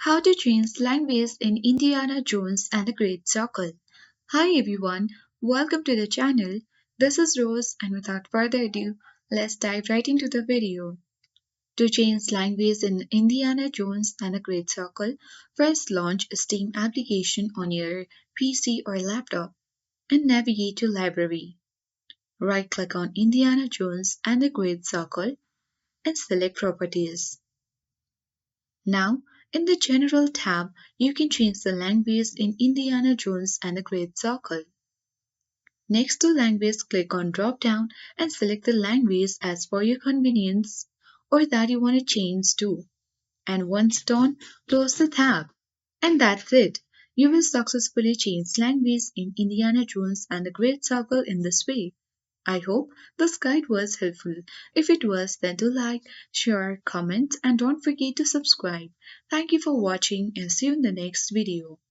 How to change language in Indiana Jones and the Great Circle. Hi everyone, welcome to the channel. This is Rose, and without further ado, let's dive right into the video. To change language in Indiana Jones and the Great Circle, first launch a Steam application on your PC or laptop and navigate to Library. Right click on Indiana Jones and the Great Circle and select Properties. Now, in the General tab, you can change the language in Indiana Jones and the Great Circle. Next to Language, click on drop down and select the language as per your convenience or that you want to change to. And once done, close the tab. And that's it. You will successfully change language in Indiana Jones and the Great Circle in this way. I hope this guide was helpful. If it was, then do like, share, comment, and don't forget to subscribe. Thank you for watching and see you in the next video.